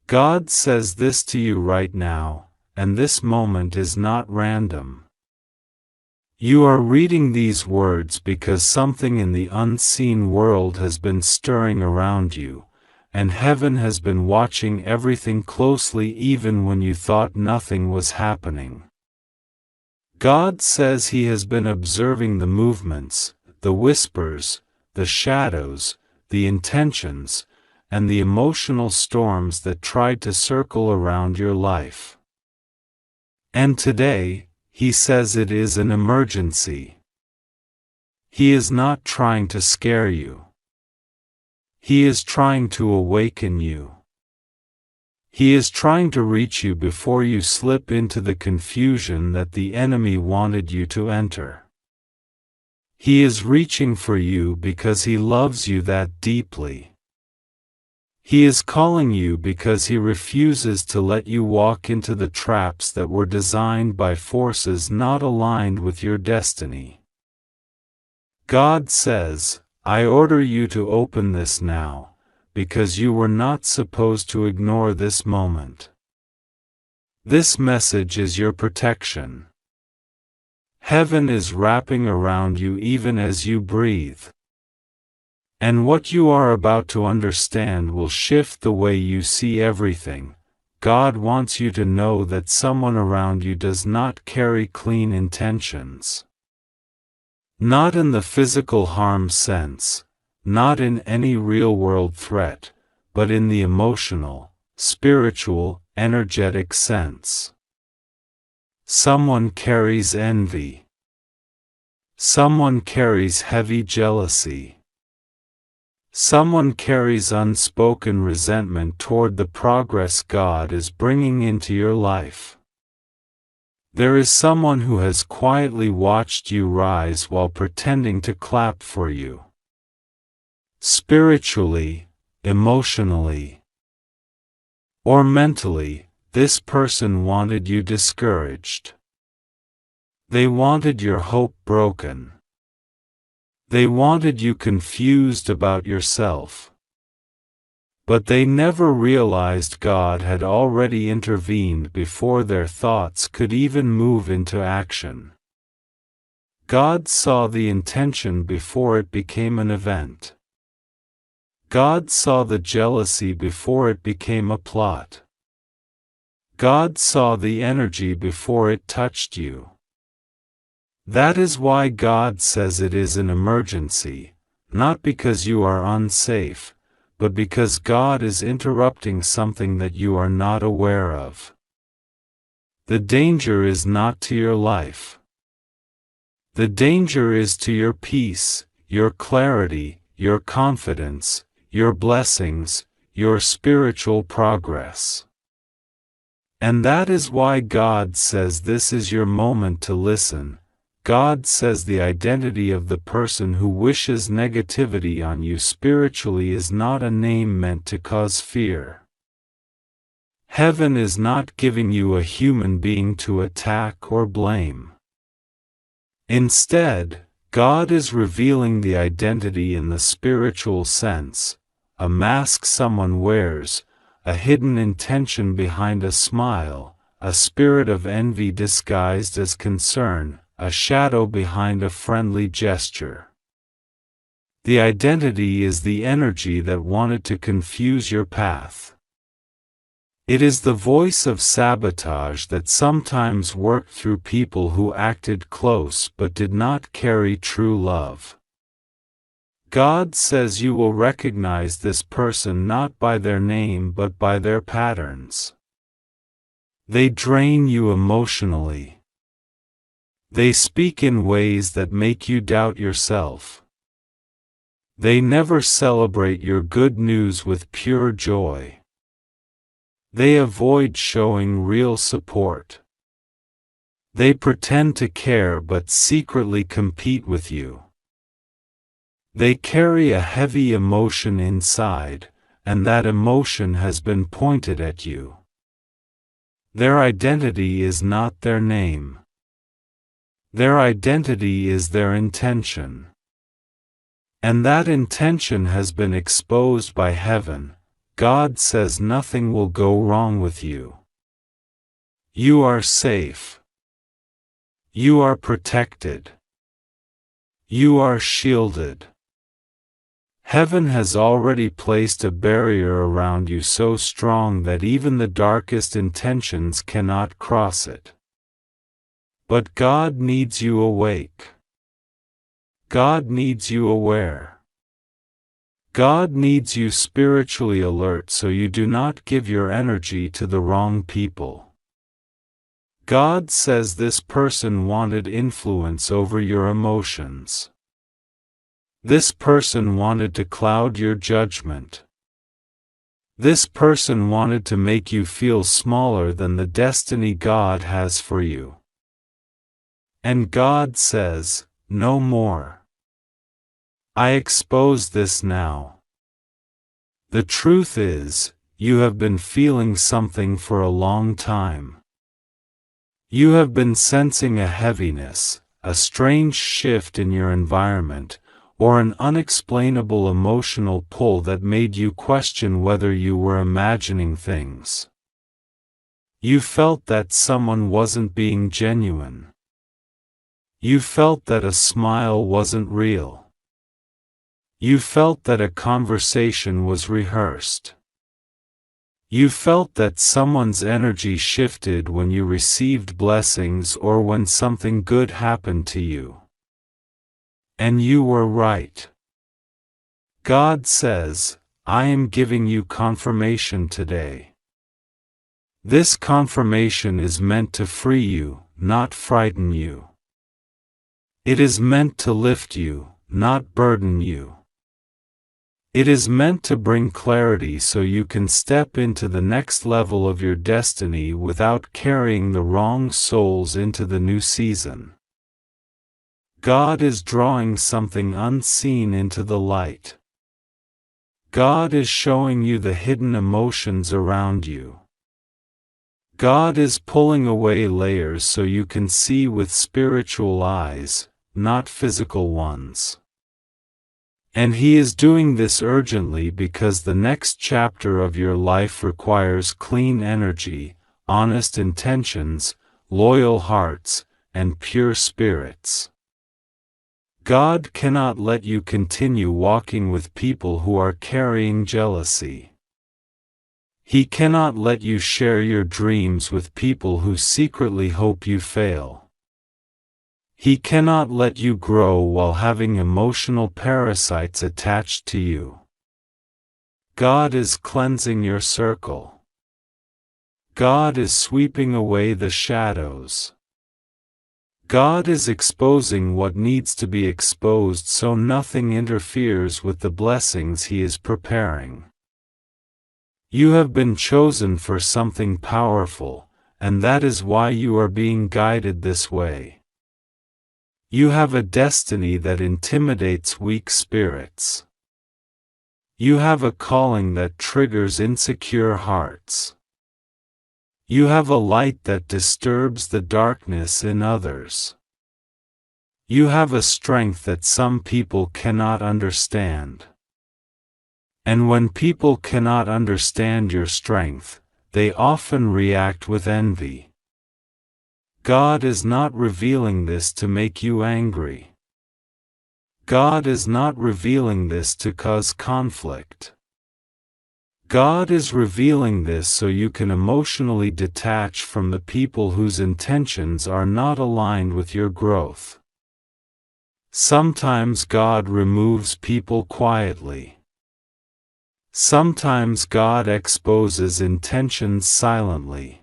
God says this to you right now, and this moment is not random. You are reading these words because something in the unseen world has been stirring around you, and heaven has been watching everything closely even when you thought nothing was happening. God says He has been observing the movements, the whispers, the shadows, the intentions, and the emotional storms that tried to circle around your life. And today, He says it is an emergency. He is not trying to scare you. He is trying to awaken you. He is trying to reach you before you slip into the confusion that the enemy wanted you to enter. He is reaching for you because He loves you that deeply. He is calling you because He refuses to let you walk into the traps that were designed by forces not aligned with your destiny. God says, I order you to open this now, because you were not supposed to ignore this moment. This message is your protection. Heaven is wrapping around you even as you breathe. And what you are about to understand will shift the way you see everything. God wants you to know that someone around you does not carry clean intentions. Not in the physical harm sense, not in any real-world threat, but in the emotional, spiritual, energetic sense. Someone carries envy. Someone carries heavy jealousy. Someone carries unspoken resentment toward the progress God is bringing into your life. There is someone who has quietly watched you rise while pretending to clap for you. Spiritually, emotionally, or mentally, this person wanted you discouraged. They wanted your hope broken. They wanted you confused about yourself. But they never realized God had already intervened before their thoughts could even move into action. God saw the intention before it became an event. God saw the jealousy before it became a plot. God saw the energy before it touched you. That is why God says it is an emergency, not because you are unsafe, but because God is interrupting something that you are not aware of. The danger is not to your life. The danger is to your peace, your clarity, your confidence, your blessings, your spiritual progress. And that is why God says this is your moment to listen. God says the identity of the person who wishes negativity on you spiritually is not a name meant to cause fear. Heaven is not giving you a human being to attack or blame. Instead, God is revealing the identity in the spiritual sense, a mask someone wears, a hidden intention behind a smile, a spirit of envy disguised as concern, a shadow behind a friendly gesture. The identity is the energy that wanted to confuse your path. It is the voice of sabotage that sometimes worked through people who acted close but did not carry true love. God says you will recognize this person not by their name but by their patterns. They drain you emotionally. They speak in ways that make you doubt yourself. They never celebrate your good news with pure joy. They avoid showing real support. They pretend to care but secretly compete with you. They carry a heavy emotion inside, and that emotion has been pointed at you. Their identity is not their name. Their identity is their intention. And that intention has been exposed by heaven. God says nothing will go wrong with you. You are safe. You are protected. You are shielded. Heaven has already placed a barrier around you so strong that even the darkest intentions cannot cross it. But God needs you awake. God needs you aware. God needs you spiritually alert so you do not give your energy to the wrong people. God says this person wanted influence over your emotions. This person wanted to cloud your judgment. This person wanted to make you feel smaller than the destiny God has for you. And God says, no more. I expose this now. The truth is, you have been feeling something for a long time. You have been sensing a heaviness, a strange shift in your environment, or an unexplainable emotional pull that made you question whether you were imagining things. You felt that someone wasn't being genuine. You felt that a smile wasn't real. You felt that a conversation was rehearsed. You felt that someone's energy shifted when you received blessings or when something good happened to you. And you were right. God says, I am giving you confirmation today. This confirmation is meant to free you, not frighten you. It is meant to lift you, not burden you. It is meant to bring clarity so you can step into the next level of your destiny without carrying the wrong souls into the new season. God is drawing something unseen into the light. God is showing you the hidden emotions around you. God is pulling away layers so you can see with spiritual eyes, not physical ones. And He is doing this urgently because the next chapter of your life requires clean energy, honest intentions, loyal hearts, and pure spirits. God cannot let you continue walking with people who are carrying jealousy. He cannot let you share your dreams with people who secretly hope you fail. He cannot let you grow while having emotional parasites attached to you. God is cleansing your circle. God is sweeping away the shadows. God is exposing what needs to be exposed so nothing interferes with the blessings He is preparing. You have been chosen for something powerful, and that is why you are being guided this way. You have a destiny that intimidates weak spirits. You have a calling that triggers insecure hearts. You have a light that disturbs the darkness in others. You have a strength that some people cannot understand. And when people cannot understand your strength, they often react with envy. God is not revealing this to make you angry. God is not revealing this to cause conflict. God is revealing this so you can emotionally detach from the people whose intentions are not aligned with your growth. Sometimes God removes people quietly. Sometimes God exposes intentions silently.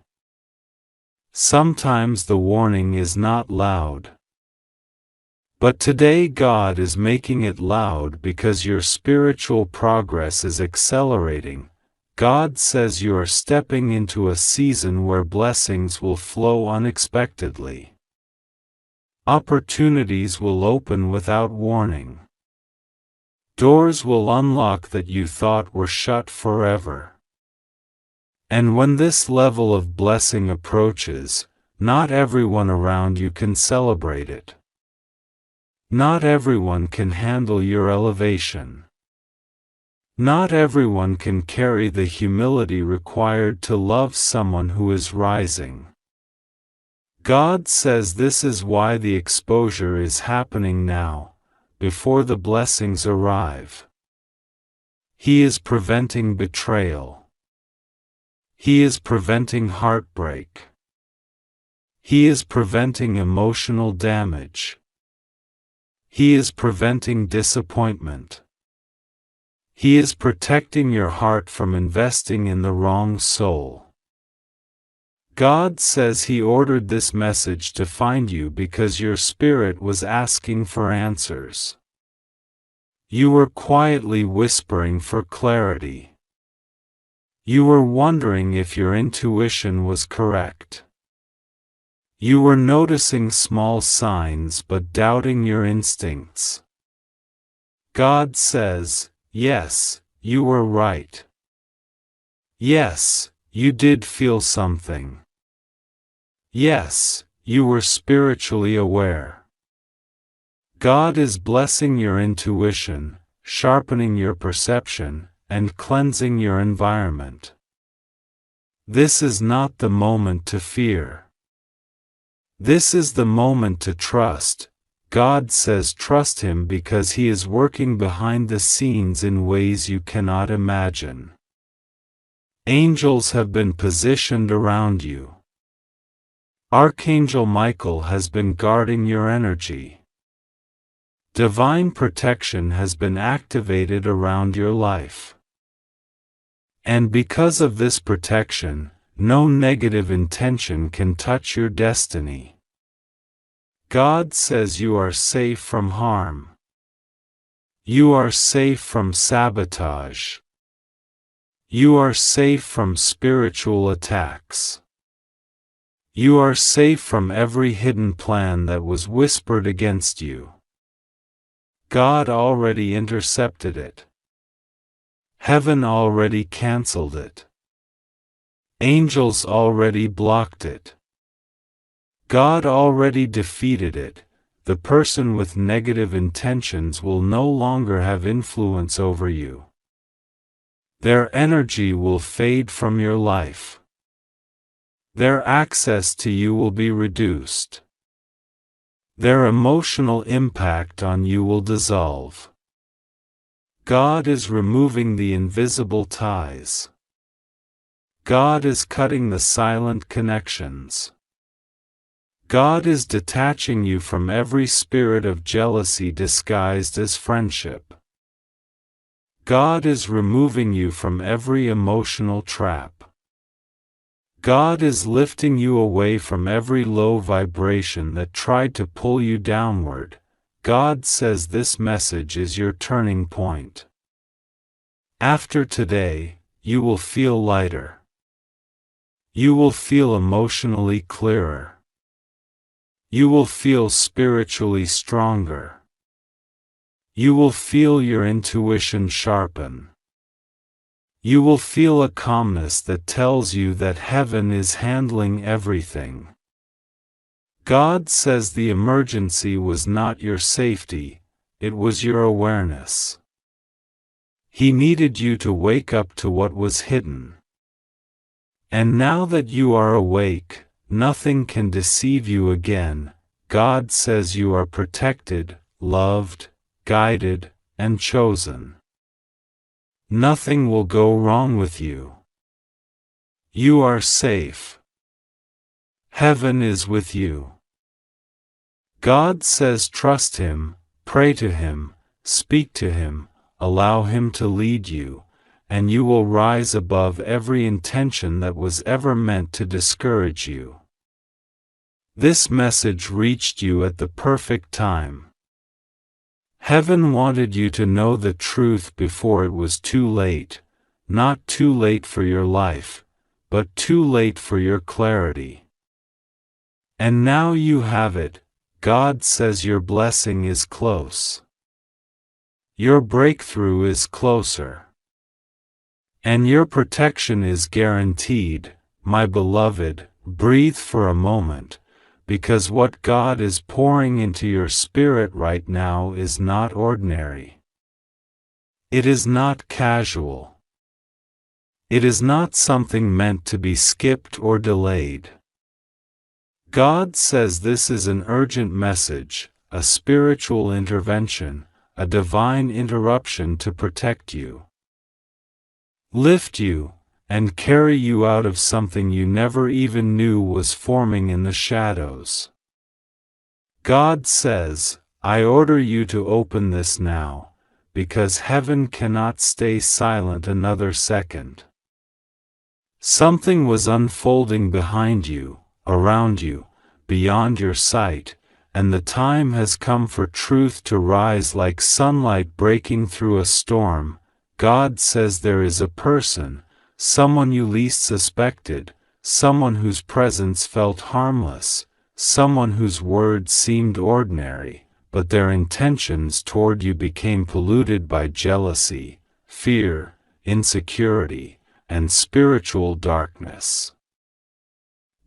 Sometimes the warning is not loud. But today God is making it loud because your spiritual progress is accelerating. God says you are stepping into a season where blessings will flow unexpectedly. Opportunities will open without warning. Doors will unlock that you thought were shut forever. And when this level of blessing approaches, not everyone around you can celebrate it. Not everyone can handle your elevation. Not everyone can carry the humility required to love someone who is rising. God says this is why the exposure is happening now, before the blessings arrive. He is preventing betrayal. He is preventing heartbreak. He is preventing emotional damage. He is preventing disappointment. He is protecting your heart from investing in the wrong soul. God says He ordered this message to find you because your spirit was asking for answers. You were quietly whispering for clarity. You were wondering if your intuition was correct. You were noticing small signs but doubting your instincts. God says, yes, you were right. Yes, you did feel something. Yes, you were spiritually aware. God is blessing your intuition, sharpening your perception, and cleansing your environment. This is not the moment to fear. This is the moment to trust. God says trust Him because He is working behind the scenes in ways you cannot imagine. Angels have been positioned around you. Archangel Michael has been guarding your energy. Divine protection has been activated around your life. And because of this protection, no negative intention can touch your destiny. God says you are safe from harm. You are safe from sabotage. You are safe from spiritual attacks. You are safe from every hidden plan that was whispered against you. God already intercepted it. Heaven already canceled it. Angels already blocked it. God already defeated it. The person with negative intentions will no longer have influence over you. Their energy will fade from your life. Their access to you will be reduced. Their emotional impact on you will dissolve. God is removing the invisible ties. God is cutting the silent connections. God is detaching you from every spirit of jealousy disguised as friendship. God is removing you from every emotional trap. God is lifting you away from every low vibration that tried to pull you downward. God says this message is your turning point. After today, you will feel lighter. You will feel emotionally clearer. You will feel spiritually stronger. You will feel your intuition sharpen. You will feel a calmness that tells you that heaven is handling everything. God says the emergency was not your safety, it was your awareness. He needed you to wake up to what was hidden. And now that you are awake, nothing can deceive you again. God says you are protected, loved, guided, and chosen. Nothing will go wrong with you. You are safe. Heaven is with you. God says trust Him, pray to Him, speak to Him, allow Him to lead you, and you will rise above every intention that was ever meant to discourage you. This message reached you at the perfect time. Heaven wanted you to know the truth before it was too late, not too late for your life, but too late for your clarity. And now you have it. God says your blessing is close. Your breakthrough is closer. And your protection is guaranteed. My beloved, breathe for a moment, because what God is pouring into your spirit right now is not ordinary. It is not casual. It is not something meant to be skipped or delayed. God says this is an urgent message, a spiritual intervention, a divine interruption to protect you, lift you, and carry you out of something you never even knew was forming in the shadows. God says, I order you to open this now, because heaven cannot stay silent another second. Something was unfolding behind you, around you, beyond your sight, and the time has come for truth to rise like sunlight breaking through a storm. God says there is a person, someone you least suspected, someone whose presence felt harmless, someone whose words seemed ordinary, but their intentions toward you became polluted by jealousy, fear, insecurity, and spiritual darkness.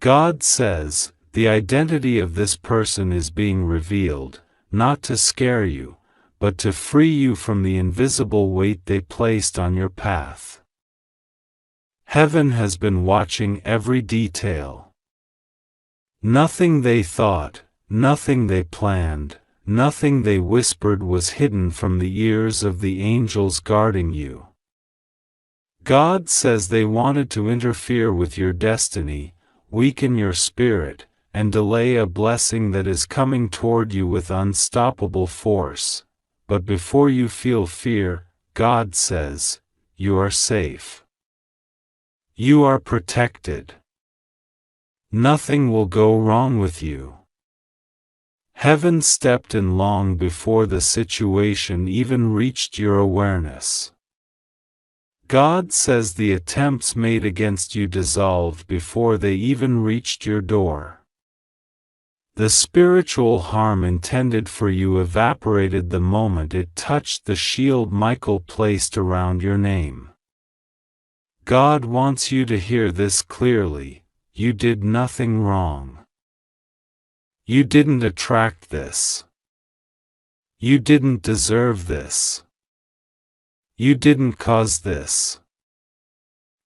God says, the identity of this person is being revealed, not to scare you, but to free you from the invisible weight they placed on your path. Heaven has been watching every detail. Nothing they thought, nothing they planned, nothing they whispered was hidden from the ears of the angels guarding you. God says they wanted to interfere with your destiny, weaken your spirit, and delay a blessing that is coming toward you with unstoppable force. But before you feel fear, God says, you are safe. You are protected. Nothing will go wrong with you. Heaven stepped in long before the situation even reached your awareness. God says the attempts made against you dissolved before they even reached your door. The spiritual harm intended for you evaporated the moment it touched the shield Michael placed around your name. God wants you to hear this clearly: you did nothing wrong. You didn't attract this. You didn't deserve this. You didn't cause this.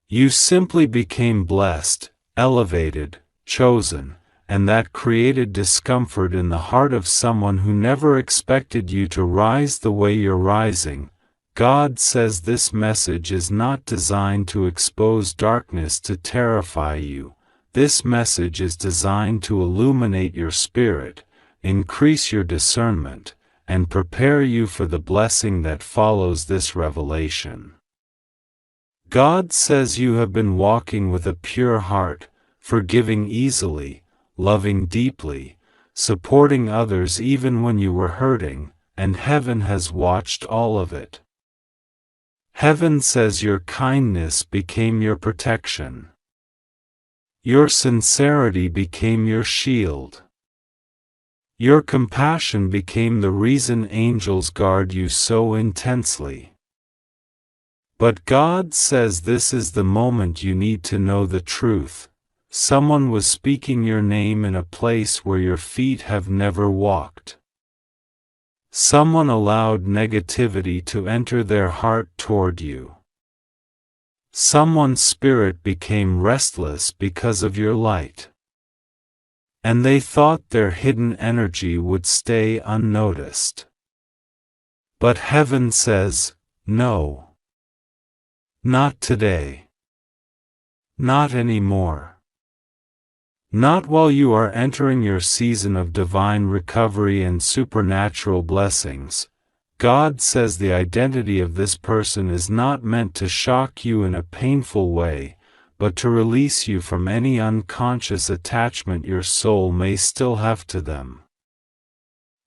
You simply became blessed, elevated, chosen, and that created discomfort in the heart of someone who never expected you to rise the way you're rising. God says this message is not designed to expose darkness to terrify you. This message is designed to illuminate your spirit, increase your discernment, and prepare you for the blessing that follows this revelation. God says you have been walking with a pure heart, forgiving easily, loving deeply, supporting others even when you were hurting, and heaven has watched all of it. Heaven says your kindness became your protection. Your sincerity became your shield. Your compassion became the reason angels guard you so intensely. But God says this is the moment you need to know the truth. Someone was speaking your name in a place where your feet have never walked. Someone allowed negativity to enter their heart toward you. Someone's spirit became restless because of your light. And they thought their hidden energy would stay unnoticed. But heaven says, no. Not today. Not anymore. Not while you are entering your season of divine recovery and supernatural blessings. God says the identity of this person is not meant to shock you in a painful way, but to release you from any unconscious attachment your soul may still have to them.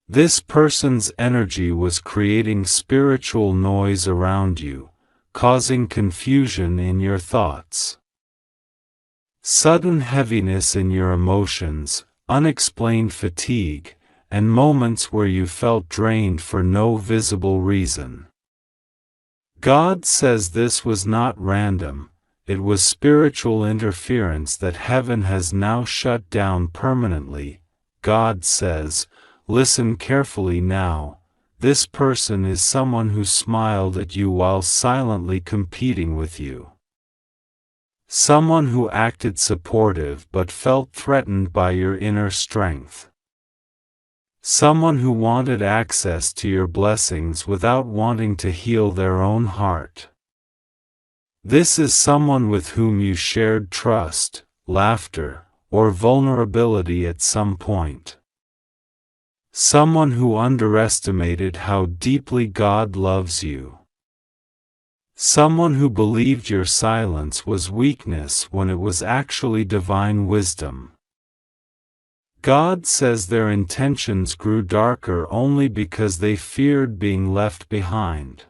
This person's energy was creating spiritual noise around you, causing confusion in your thoughts. Sudden heaviness in your emotions, unexplained fatigue, and moments where you felt drained for no visible reason. God says this was not random, it was spiritual interference that heaven has now shut down permanently. God says, listen carefully now, this person is someone who smiled at you while silently competing with you. Someone who acted supportive but felt threatened by your inner strength. Someone who wanted access to your blessings without wanting to heal their own heart. This is someone with whom you shared trust, laughter, or vulnerability at some point. Someone who underestimated how deeply God loves you. Someone who believed your silence was weakness when it was actually divine wisdom. God says their intentions grew darker only because they feared being left behind.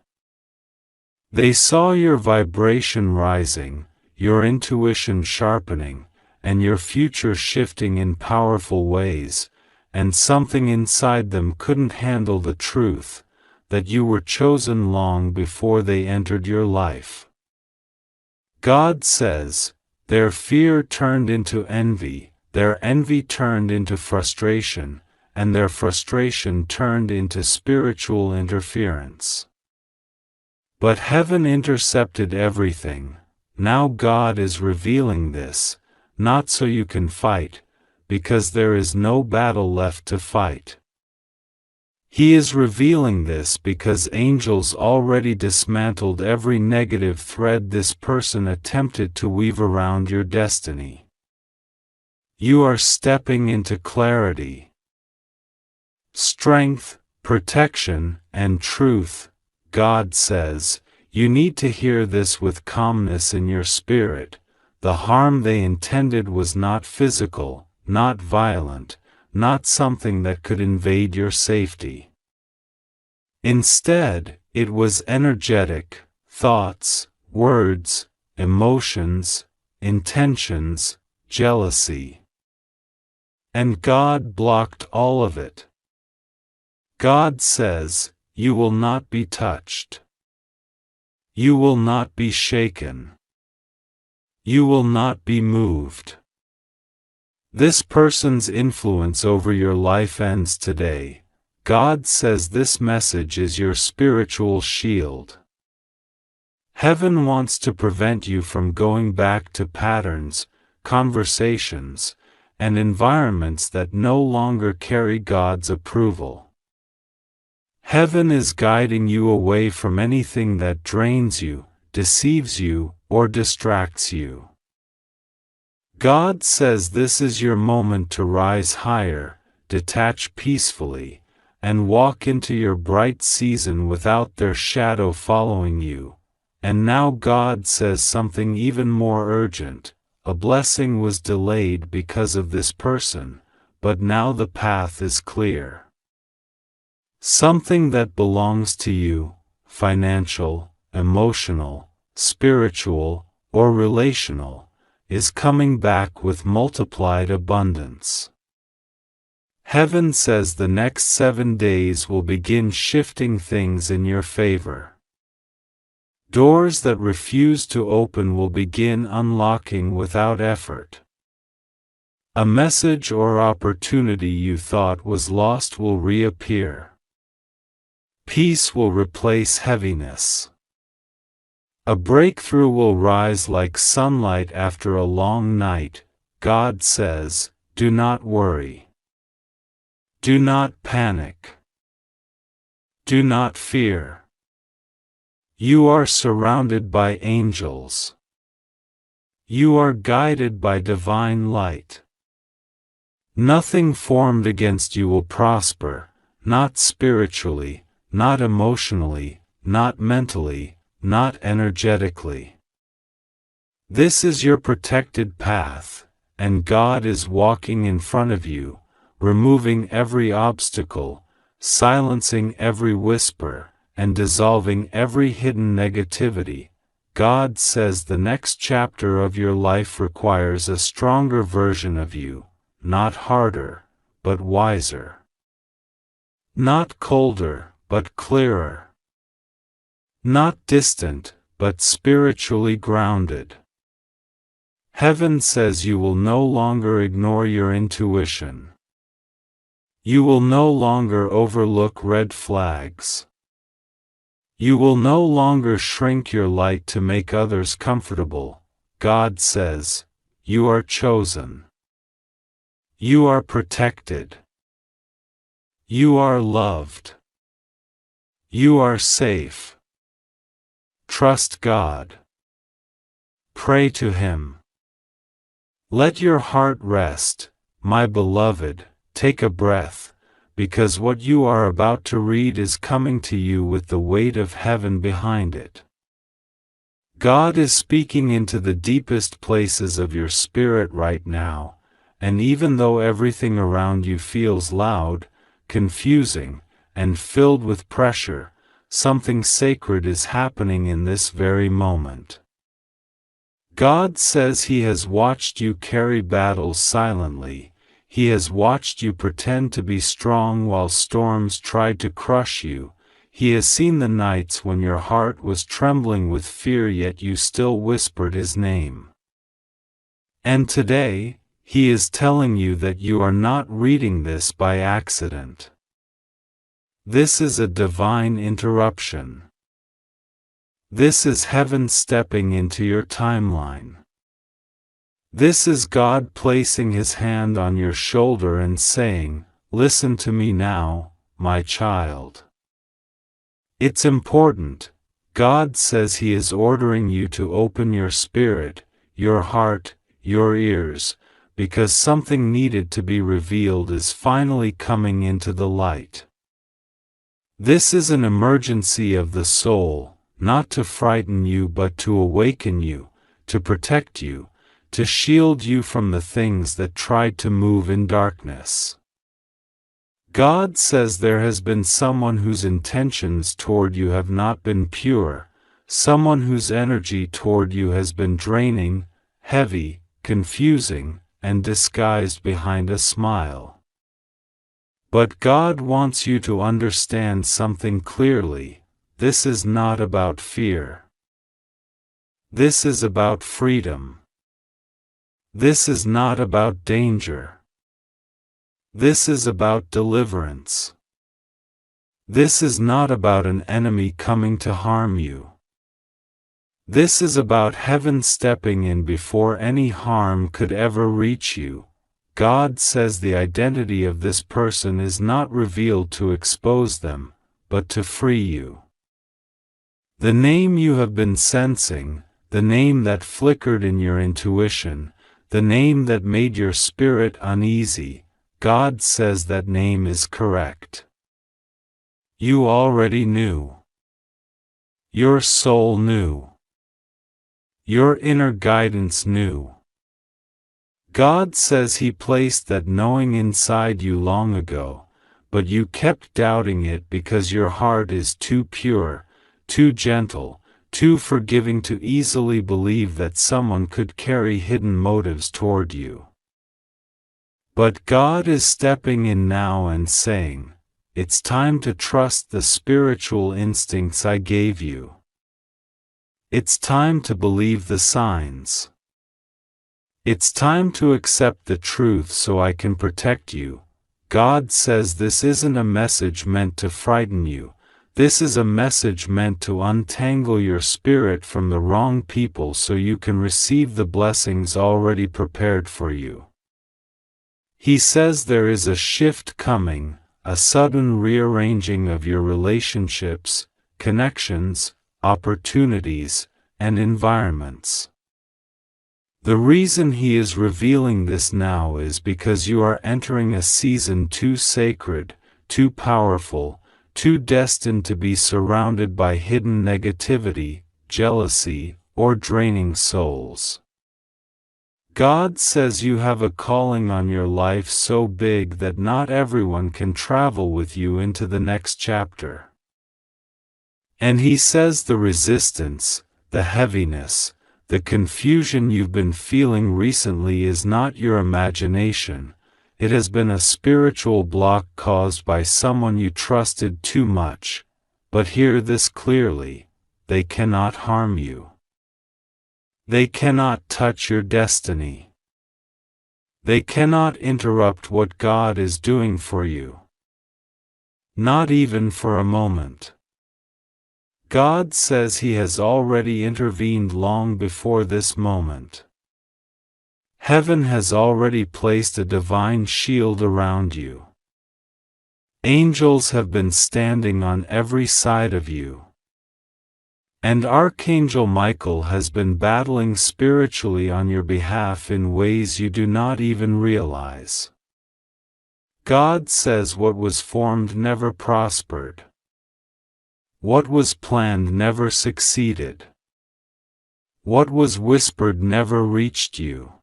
They saw your vibration rising, your intuition sharpening, and your future shifting in powerful ways, and something inside them couldn't handle the truth that you were chosen long before they entered your life. God says, their fear turned into envy, their envy turned into frustration, and their frustration turned into spiritual interference. But heaven intercepted everything. Now God is revealing this, not so you can fight, because there is no battle left to fight. He is revealing this because angels already dismantled every negative thread this person attempted to weave around your destiny. You are stepping into clarity, strength, protection, and truth. God says, you need to hear this with calmness in your spirit. The harm they intended was not physical, not violent, not something that could invade your safety. Instead, it was energetic, thoughts, words, emotions, intentions, jealousy. And God blocked all of it. God says, you will not be touched. You will not be shaken. You will not be moved. This person's influence over your life ends today. God says this message is your spiritual shield. Heaven wants to prevent you from going back to patterns, conversations, and environments that no longer carry God's approval. Heaven is guiding you away from anything that drains you, deceives you, or distracts you. God says this is your moment to rise higher, detach peacefully, and walk into your bright season without their shadow following you. And now God says something even more urgent. A blessing was delayed because of this person, but now the path is clear. Something that belongs to you, financial, emotional, spiritual, or relational, is coming back with multiplied abundance. Heaven says the next 7 days will begin shifting things in your favor. Doors that refuse to open will begin unlocking without effort. A message or opportunity you thought was lost will reappear. Peace will replace heaviness. A breakthrough will rise like sunlight after a long night. God says, do not worry. Do not panic. Do not fear. You are surrounded by angels. You are guided by divine light. Nothing formed against you will prosper, not spiritually, not emotionally, not mentally, not energetically. This is your protected path, and God is walking in front of you, removing every obstacle, silencing every whisper, and dissolving every hidden negativity. God says the next chapter of your life requires a stronger version of you, not harder, but wiser. Not colder, but clearer. Not distant, but spiritually grounded. Heaven says you will no longer ignore your intuition. You will no longer overlook red flags. You will no longer shrink your light to make others comfortable. God says, you are chosen. You are protected. You are loved. You are safe. Trust God. Pray to Him. Let your heart rest, my beloved. Take a breath, because what you are about to read is coming to you with the weight of heaven behind it. God is speaking into the deepest places of your spirit right now, and even though everything around you feels loud, confusing, and filled with pressure, something sacred is happening in this very moment. God says He has watched you carry battles silently. He has watched you pretend to be strong while storms tried to crush you. He has seen the nights when your heart was trembling with fear yet you still whispered His name. And today, He is telling you that you are not reading this by accident. This is a divine interruption. This is heaven stepping into your timeline. This is God placing His hand on your shoulder and saying, "Listen to me now, my child." It's important. God says He is ordering you to open your spirit, your heart, your ears, because something needed to be revealed is finally coming into the light. This is an emergency of the soul, not to frighten you but to awaken you, to protect you, to shield you from the things that tried to move in darkness. God says there has been someone whose intentions toward you have not been pure, someone whose energy toward you has been draining, heavy, confusing, and disguised behind a smile. But God wants you to understand something clearly. This is not about fear. This is about freedom. This is not about danger. This is about deliverance. This is not about an enemy coming to harm you. This is about heaven stepping in before any harm could ever reach you. God says the identity of this person is not revealed to expose them, but to free you. The name you have been sensing, the name that flickered in your intuition, the name that made your spirit uneasy, God says that name is correct. You already knew. Your soul knew. Your inner guidance knew. God says He placed that knowing inside you long ago, but you kept doubting it because your heart is too pure, too gentle, too forgiving to easily believe that someone could carry hidden motives toward you. But God is stepping in now and saying, "It's time to trust the spiritual instincts I gave you. It's time to believe the signs. It's time to accept the truth so I can protect you." God says this isn't a message meant to frighten you. This is a message meant to untangle your spirit from the wrong people so you can receive the blessings already prepared for you. He says there is a shift coming, a sudden rearranging of your relationships, connections, opportunities, and environments. The reason He is revealing this now is because you are entering a season too sacred, too powerful, too destined to be surrounded by hidden negativity, jealousy, or draining souls. God says you have a calling on your life so big that not everyone can travel with you into the next chapter. And He says the resistance, the heaviness, the confusion you've been feeling recently is not your imagination. It has been a spiritual block caused by someone you trusted too much. But hear this clearly: they cannot harm you. They cannot touch your destiny. They cannot interrupt what God is doing for you. Not even for a moment. God says He has already intervened long before this moment. Heaven has already placed a divine shield around you. Angels have been standing on every side of you. And Archangel Michael has been battling spiritually on your behalf in ways you do not even realize. God says what was formed never prospered. What was planned never succeeded. What was whispered never reached you.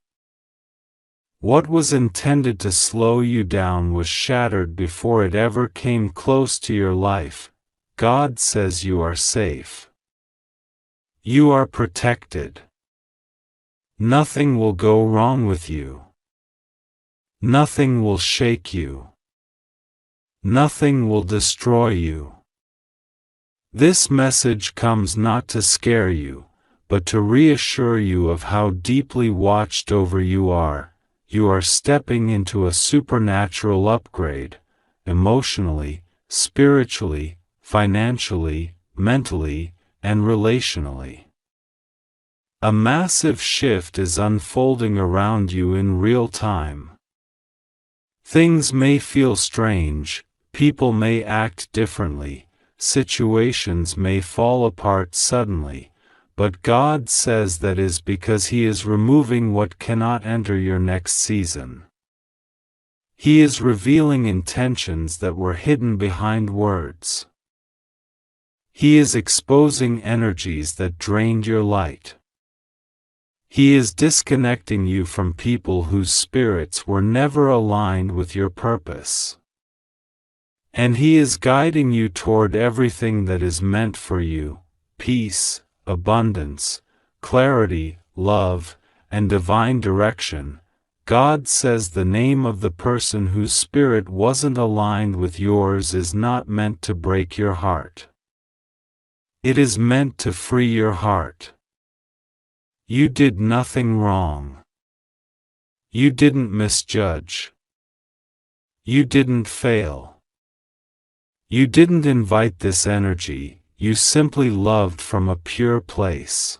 What was intended to slow you down was shattered before it ever came close to your life. God says you are safe. You are protected. Nothing will go wrong with you. Nothing will shake you. Nothing will destroy you. This message comes not to scare you, but to reassure you of how deeply watched over you are. You are stepping into a supernatural upgrade, emotionally, spiritually, financially, mentally, and relationally. A massive shift is unfolding around you in real time. Things may feel strange, people may act differently, situations may fall apart suddenly, but God says that is because He is removing what cannot enter your next season. He is revealing intentions that were hidden behind words. He is exposing energies that drained your light. He is disconnecting you from people whose spirits were never aligned with your purpose. And He is guiding you toward everything that is meant for you: peace, abundance, clarity, love, and divine direction. God says the name of the person whose spirit wasn't aligned with yours is not meant to break your heart. It is meant to free your heart. You did nothing wrong. You didn't misjudge. You didn't fail. You didn't invite this energy, you simply loved from a pure place.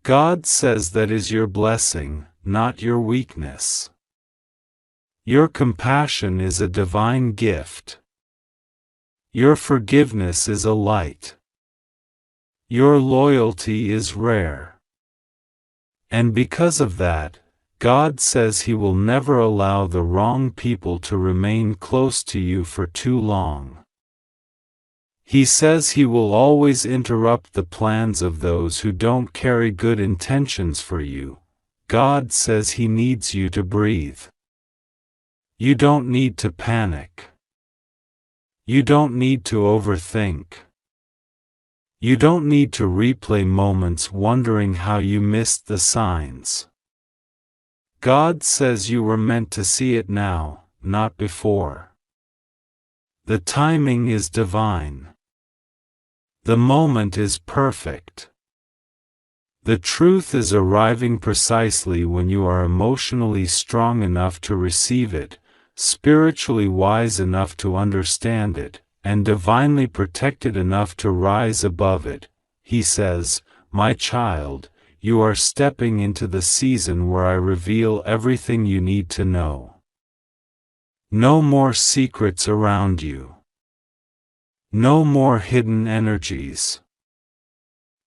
God says that is your blessing, not your weakness. Your compassion is a divine gift. Your forgiveness is a light. Your loyalty is rare. And because of that, God says He will never allow the wrong people to remain close to you for too long. He says He will always interrupt the plans of those who don't carry good intentions for you. God says He needs you to breathe. You don't need to panic. You don't need to overthink. You don't need to replay moments wondering how you missed the signs. God says you were meant to see it now, not before. The timing is divine. The moment is perfect. The truth is arriving precisely when you are emotionally strong enough to receive it, spiritually wise enough to understand it, and divinely protected enough to rise above it. He says, "My child, you are stepping into the season where I reveal everything you need to know. No more secrets around you. No more hidden energies.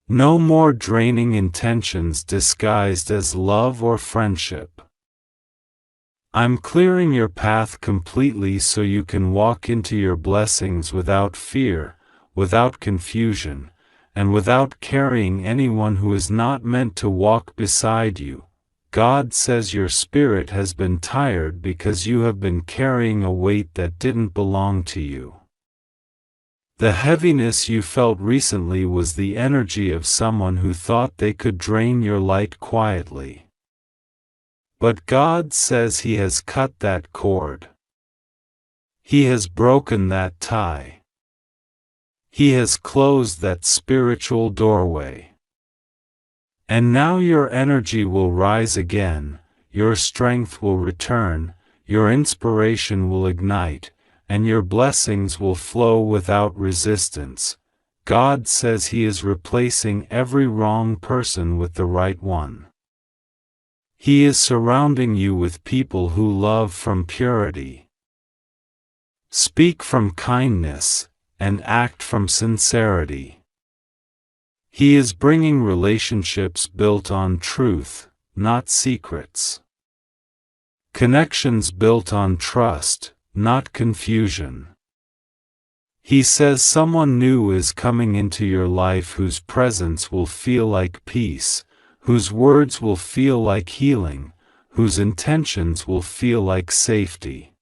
No more draining intentions disguised as love or friendship. I'm clearing your path completely so you can walk into your blessings without fear, without confusion, and without carrying anyone who is not meant to walk beside you." God says your spirit has been tired because you have been carrying a weight that didn't belong to you. The heaviness you felt recently was the energy of someone who thought they could drain your light quietly. But God says He has cut that cord. He has broken that tie. He has closed that spiritual doorway. And now your energy will rise again, your strength will return, your inspiration will ignite, and your blessings will flow without resistance. God says He is replacing every wrong person with the right one. He is surrounding you with people who love from purity, speak from kindness, and act from sincerity. He is bringing relationships built on truth, not secrets. Connections built on trust, not confusion. He says someone new is coming into your life whose presence will feel like peace, whose words will feel like healing, whose intentions will feel like safety.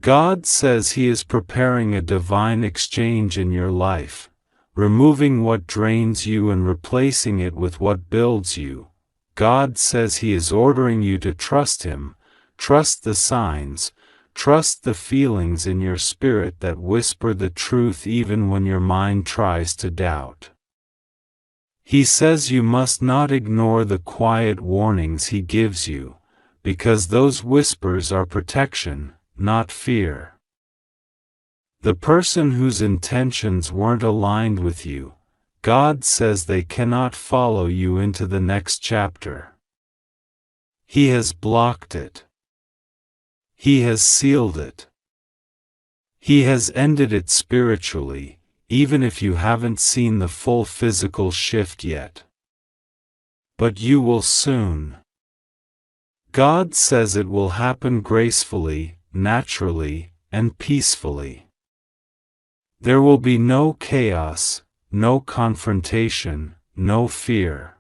God says He is preparing a divine exchange in your life, removing what drains you and replacing it with what builds you. God says He is ordering you to trust Him, trust the signs, trust the feelings in your spirit that whisper the truth even when your mind tries to doubt. He says you must not ignore the quiet warnings He gives you, because those whispers are protection, not fear. The person whose intentions weren't aligned with you, God says they cannot follow you into the next chapter. He has blocked it. He has sealed it. He has ended it spiritually, even if you haven't seen the full physical shift yet. But you will soon. God says it will happen gracefully, naturally, and peacefully. There will be no chaos, no confrontation, no fear.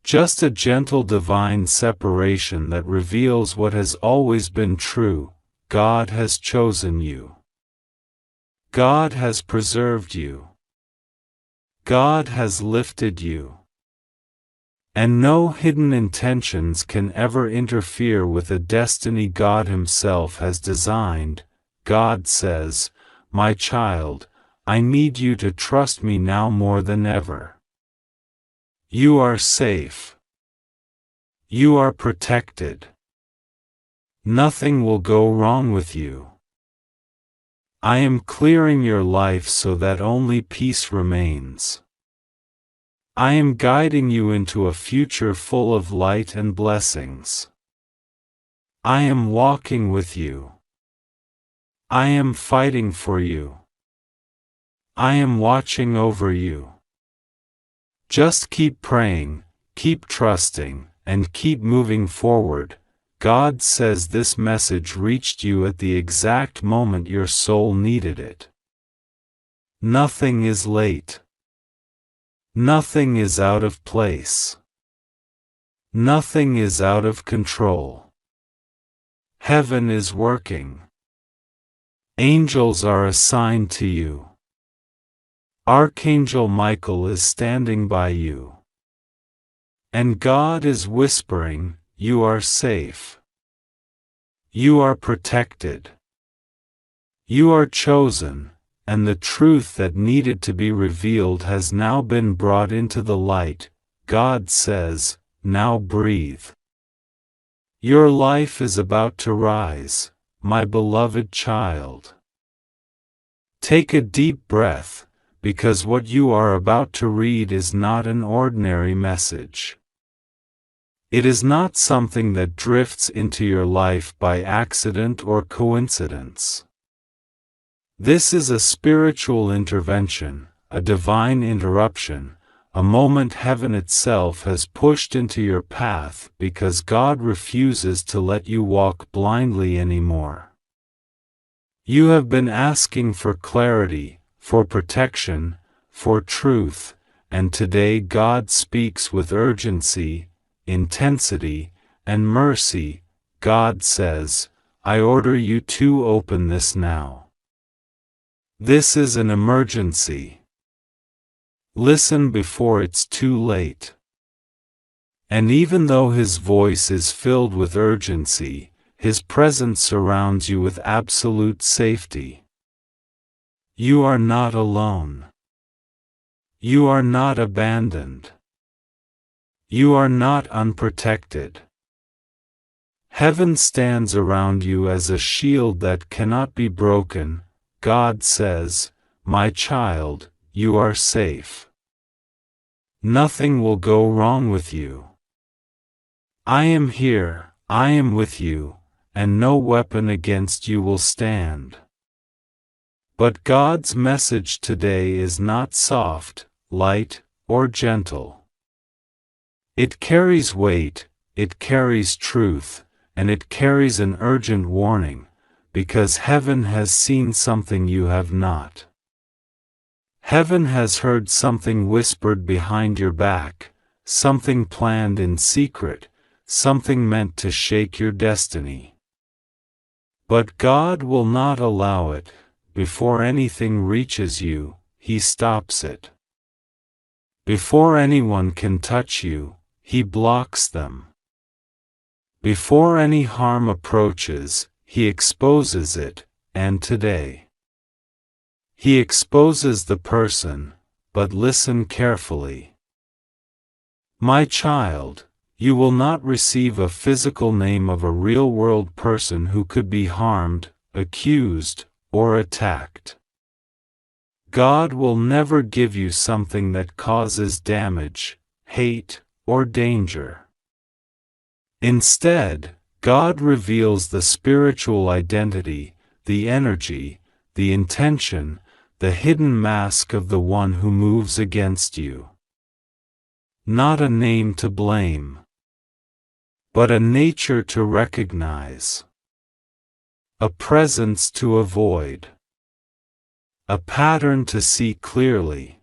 Just a gentle divine separation that reveals what has always been true: God has chosen you. God has preserved you. God has lifted you. And no hidden intentions can ever interfere with a destiny God Himself has designed. God says, "My child, I need you to trust me now more than ever. You are safe. You are protected. Nothing will go wrong with you. I am clearing your life so that only peace remains. I am guiding you into a future full of light and blessings. I am walking with you. I am fighting for you. I am watching over you. Just keep praying, keep trusting, and keep moving forward." God says this message reached you at the exact moment your soul needed it. Nothing is late. Nothing is out of place. Nothing is out of control. Heaven is working. Angels are assigned to you. Archangel Michael is standing by you. And God is whispering, "You are safe. You are protected. You are chosen, and the truth that needed to be revealed has now been brought into the light." God says, "Now breathe. Your life is about to rise, my beloved child. Take a deep breath, because what you are about to read is not an ordinary message. It is not something that drifts into your life by accident or coincidence. This is a spiritual intervention, a divine interruption, a moment heaven itself has pushed into your path because God refuses to let you walk blindly anymore. You have been asking for clarity, for protection, for truth, and today God speaks with urgency, intensity, and mercy. God says, "I order you to open this now. This is an emergency. Listen before it's too late." And even though His voice is filled with urgency, His presence surrounds you with absolute safety. You are not alone. You are not abandoned. You are not unprotected. Heaven stands around you as a shield that cannot be broken. God says, "My child, you are safe. Nothing will go wrong with you. I am here, I am with you, and no weapon against you will stand." But God's message today is not soft, light, or gentle. It carries weight, it carries truth, and it carries an urgent warning, because heaven has seen something you have not. Heaven has heard something whispered behind your back, something planned in secret, something meant to shake your destiny. But God will not allow it. Before anything reaches you, He stops it. Before anyone can touch you, He blocks them. Before any harm approaches, He exposes it, and today He exposes the person, but listen carefully. My child, you will not receive a physical name of a real-world person who could be harmed, accused, or attacked. God will never give you something that causes damage, hate, or danger. Instead, God reveals the spiritual identity, the energy, the intention, the hidden mask of the one who moves against you. Not a name to blame, but a nature to recognize. A presence to avoid. A pattern to see clearly.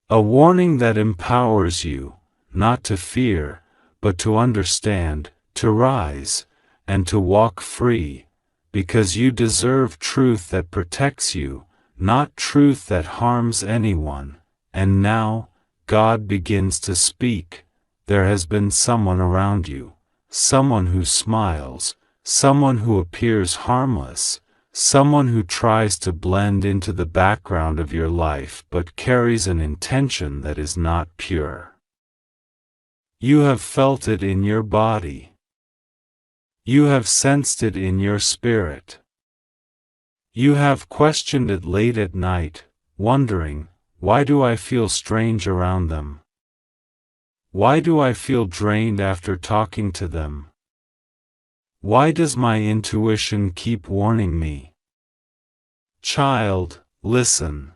A warning that empowers you, not to fear, but to understand, to rise, and to walk free, because you deserve truth that protects you, not truth that harms anyone. And now, God begins to speak. There has been someone around you, someone who smiles, someone who appears harmless, someone who tries to blend into the background of your life but carries an intention that is not pure. You have felt it in your body. You have sensed it in your spirit. You have questioned it late at night, wondering, why do I feel strange around them? Why do I feel drained after talking to them? Why does my intuition keep warning me? Child, listen.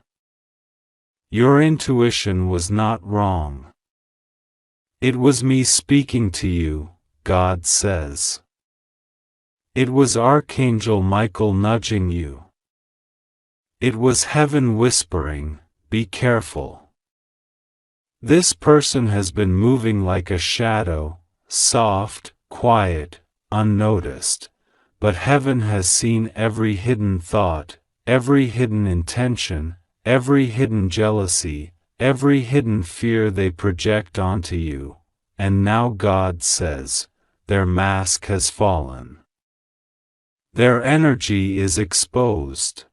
Your intuition was not wrong. It was me speaking to you, God says. It was Archangel Michael nudging you. It was heaven whispering, be careful. This person has been moving like a shadow, soft, quiet, unnoticed, but heaven has seen every hidden thought, every hidden intention, every hidden jealousy, every hidden fear they project onto you, and now God says, their mask has fallen. Their energy is exposed.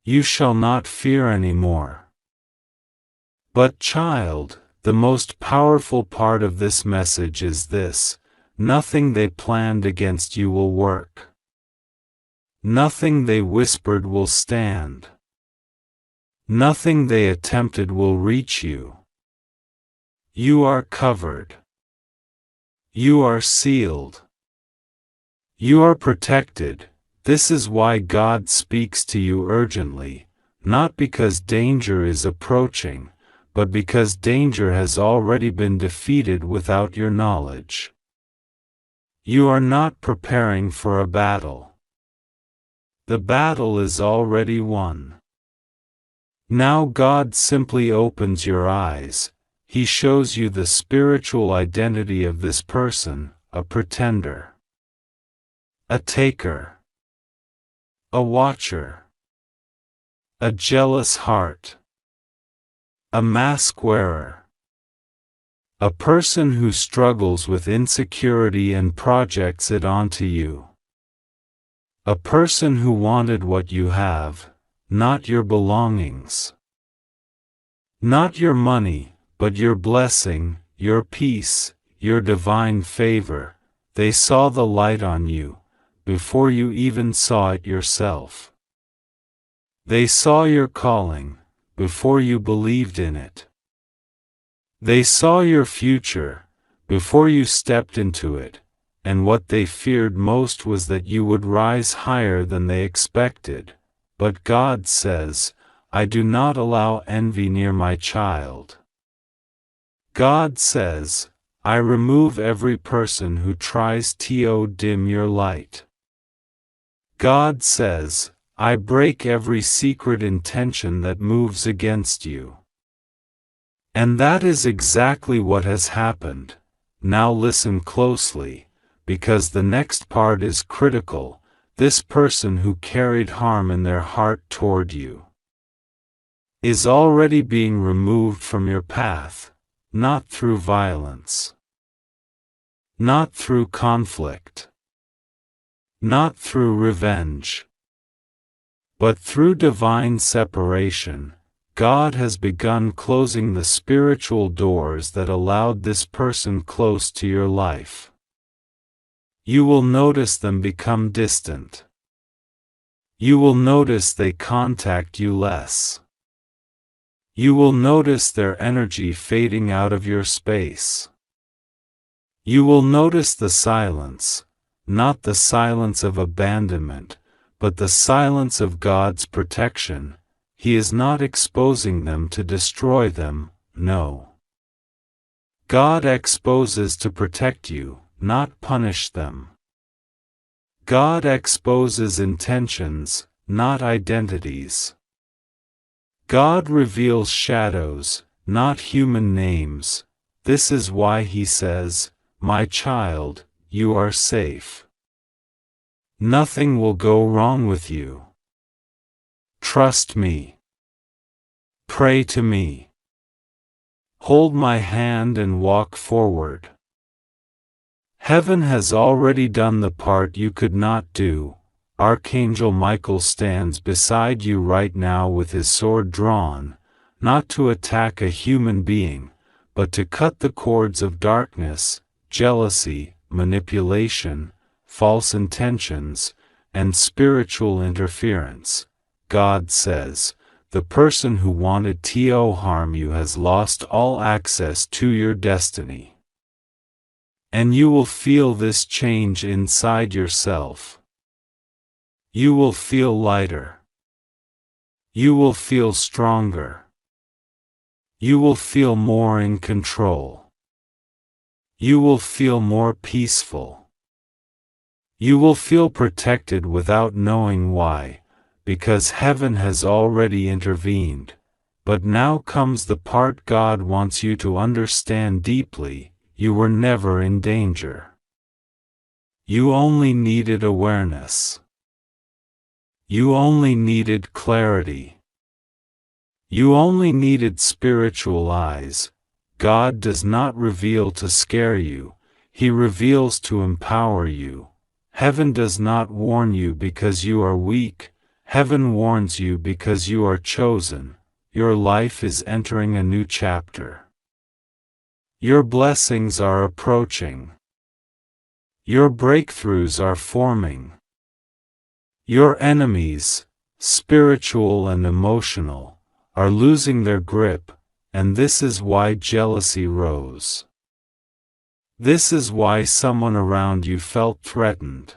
You shall not fear anymore. But child, the most powerful part of this message is this: nothing they planned against you will work. Nothing they whispered will stand. Nothing they attempted will reach you. You are covered. You are sealed. You are protected. This is why God speaks to you urgently, not because danger is approaching, but because danger has already been defeated without your knowledge. You are not preparing for a battle. The battle is already won. Now God simply opens your eyes. He shows you the spiritual identity of this person, a pretender, a taker, a watcher, a jealous heart, a mask wearer, a person who struggles with insecurity and projects it onto you, a person who wanted what you have, not your belongings, not your money, but your blessing, your peace, your divine favor. They saw the light on you, before you even saw it yourself. They saw your calling, before you believed in it. They saw your future, before you stepped into it, and what they feared most was that you would rise higher than they expected. But God says, I do not allow envy near my child. God says, I remove every person who tries to dim your light. God says, I break every secret intention that moves against you. And that is exactly what has happened. Now listen closely, because the next part is critical. This person who carried harm in their heart toward you is already being removed from your path, not through violence, not through conflict, not through revenge, but through divine separation. God has begun closing the spiritual doors that allowed this person close to your life. You will notice them become distant. You will notice they contact you less. You will notice their energy fading out of your space. You will notice the silence, not the silence of abandonment, but the silence of God's protection. He is not exposing them to destroy them, no. God exposes to protect you, not punish them. God exposes intentions, not identities. God reveals shadows, not human names. This is why He says, My child, you are safe. Nothing will go wrong with you. Trust me. Pray to me. Hold my hand and walk forward. Heaven has already done the part you could not do. Archangel Michael stands beside you right now with his sword drawn, not to attack a human being, but to cut the cords of darkness, jealousy, manipulation, false intentions, and spiritual interference. God says, the person who wanted to harm you has lost all access to your destiny. And you will feel this change inside yourself. You will feel lighter. You will feel stronger. You will feel more in control. You will feel more peaceful. You will feel protected without knowing why, because heaven has already intervened. But now comes the part God wants you to understand deeply. You were never in danger. You only needed awareness. You only needed clarity. You only needed spiritual eyes. God does not reveal to scare you, He reveals to empower you. Heaven does not warn you because you are weak, Heaven warns you because you are chosen. Your life is entering a new chapter. Your blessings are approaching. Your breakthroughs are forming. Your enemies, spiritual and emotional, are losing their grip, and this is why jealousy rose. This is why someone around you felt threatened.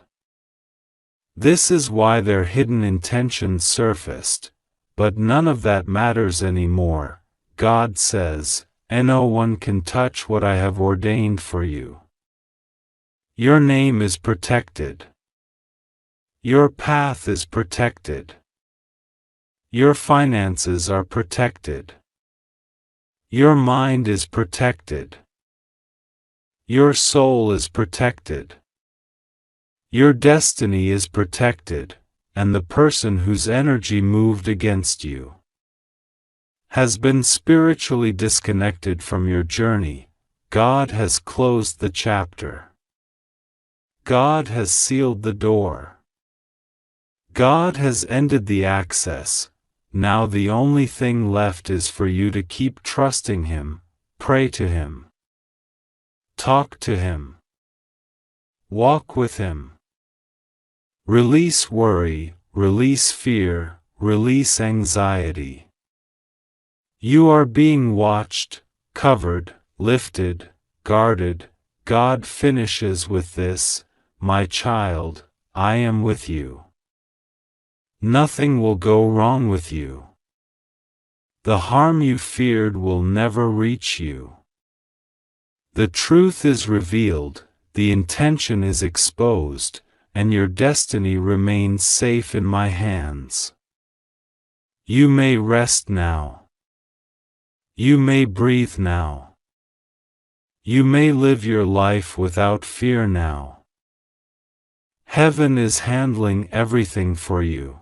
This is why their hidden intentions surfaced, but none of that matters anymore. God says, no one can touch what I have ordained for you. Your name is protected. Your path is protected. Your finances are protected. Your mind is protected. Your soul is protected. Your destiny is protected, and the person whose energy moved against you has been spiritually disconnected from your journey. God has closed the chapter. God has sealed the door. God has ended the access. Now the only thing left is for you to keep trusting Him, pray to Him, talk to Him, Walk with Him. Release worry, release fear, release anxiety. You are being watched, covered, lifted, guarded. God finishes with this, my child, I am with you. Nothing will go wrong with you. The harm you feared will never reach you. The truth is revealed, the intention is exposed, and your destiny remains safe in my hands. You may rest now. You may breathe now. You may live your life without fear now. Heaven is handling everything for you.